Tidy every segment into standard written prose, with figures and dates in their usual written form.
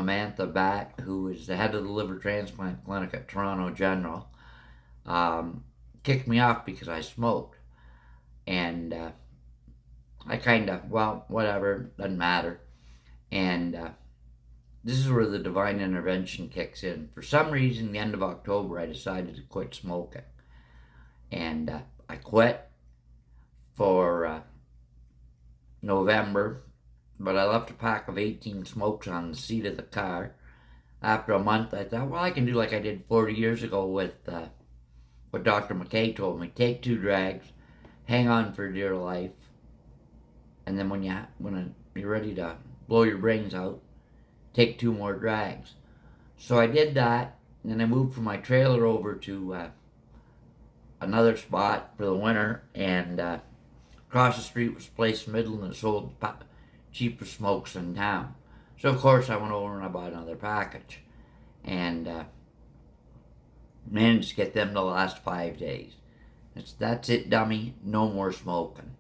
Samantha Batt, who is the head of the liver transplant clinic at Toronto General, kicked me off because I smoked. And I kind of, well, whatever, doesn't matter. And this is where the divine intervention kicks in. For some reason, the end of October, I decided to quit smoking. And I quit for November, but I left a pack of 18 smokes on the seat of the car. After a month, I thought, well, I can do like I did 40 years ago with what Dr. McKay told me. Take 2 drags, hang on for dear life, and then when you're ready to blow your brains out, take 2 more drags. So I did that, and then I moved from my trailer over to another spot for the winter, and across the street was a place in Midland that sold the cheapest smokes in town. So of course I went over and I bought another package, and managed to get them to last 5 days. That's it, dummy. No more smoking.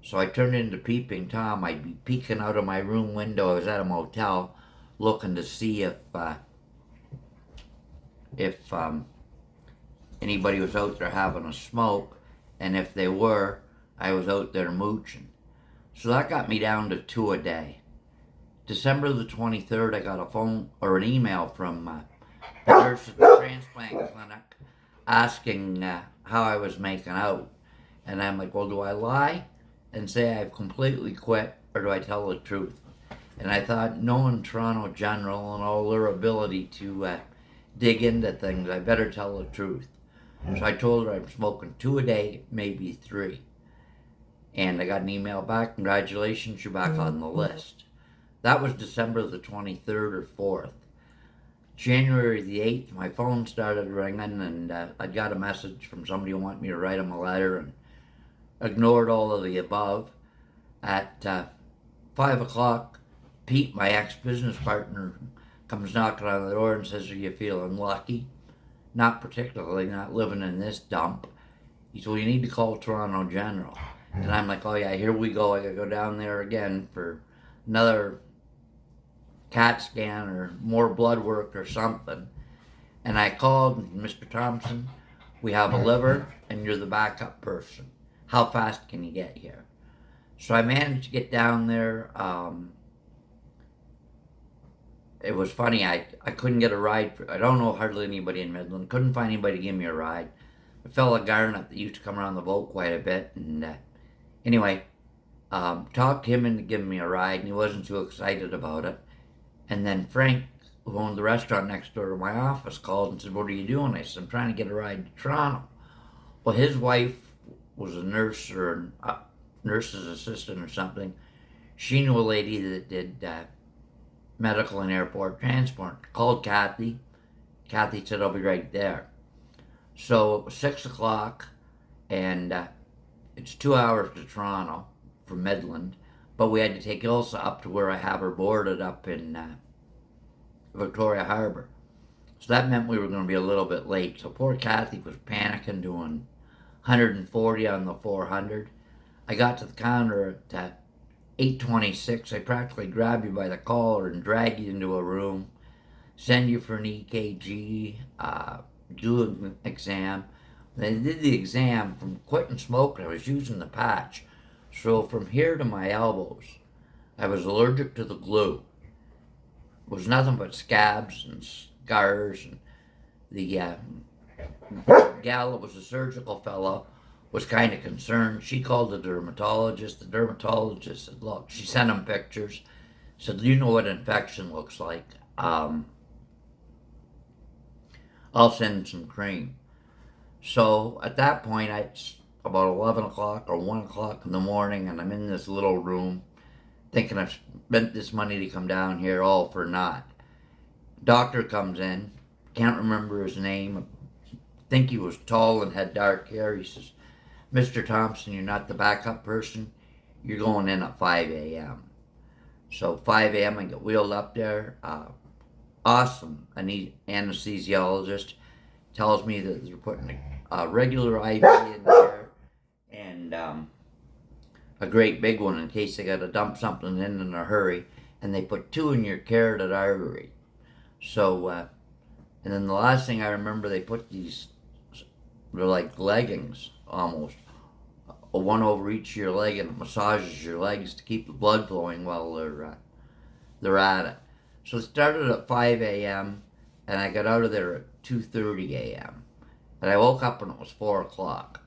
So I turned into Peeping Tom. I'd be peeking out of my room window. I was at a motel, looking to see if anybody was out there having a smoke, and if they were, I was out there mooching. So that got me down to 2 a day. December the 23rd, I got a phone or an email from the nurse at the transplant clinic asking how I was making out. And I'm like, well, do I lie and say I've completely quit, or do I tell the truth? And I thought, knowing Toronto General and all their ability to dig into things, I better tell the truth. So I told her I'm smoking 2 a day, maybe 3. And I got an email back, congratulations, you're back on the list. That was December the 23rd or 4th. January the 8th, my phone started ringing, and I got a message from somebody who wanted me to write him a letter, and ignored all of the above. At 5 o'clock, Pete, my ex-business partner, comes knocking on the door and says, are you feeling lucky? Not particularly, not living in this dump. He said, well, you need to call Toronto General. And I'm like, oh yeah, here we go. I gotta go down there again for another CAT scan or more blood work or something. And I called, Mr. Thompson, we have a liver and you're the backup person. How fast can you get here? So I managed to get down there. It was funny, I couldn't get a ride. I don't know hardly anybody in Midland. Couldn't find anybody to give me a ride. A fellow Garnet that used to come around the boat quite a bit. And anyway, talked him into giving me a ride, and he wasn't too excited about it. And then Frank, who owned the restaurant next door to my office, called and said, what are you doing? I said, I'm trying to get a ride to Toronto. Well, his wife was a nurse or a nurse's assistant or something. She knew a lady that did medical and airport transport. Called Kathy. Kathy said, I'll be right there. So it was 6 o'clock, and it's 2 hours to Toronto from Midland, but we had to take Ilsa up to where I have her boarded up in Victoria Harbour. So that meant we were going to be a little bit late. So poor Kathy was panicking, doing 140 on the 400. I got to the counter at 8:26. They practically grab you by the collar and drag you into a room, send you for an EKG, do an exam. They did the exam. From quitting smoking, I was using the patch. So from here to my elbows, I was allergic to the glue. It was nothing but scabs and scars. And the gal that was a surgical fellow was kind of concerned. She called the dermatologist. The dermatologist said, look, she sent him pictures. Said, do you know what infection looks like? I'll send some cream. So at that point, it's about 11 o'clock or 1 o'clock in the morning, and I'm in this little room thinking I've spent this money to come down here all for naught. Doctor comes in, can't remember his name. I think he was tall and had dark hair. He says, Mr. Thompson, you're not the backup person. You're going in at 5 a.m. So 5 a.m. I get wheeled up there. Awesome anesthesiologist tells me that they're putting a regular IV in there and a great big one in case they got to dump something in a hurry. and they put 2 in your carotid artery. So, and then the last thing I remember, they put these, they're like leggings almost, one over each of your leg, and it massages your legs to keep the blood flowing while they're at it. So it started at 5 a.m. and I got out of there at 2:30 a.m. and I woke up and it was 4 o'clock.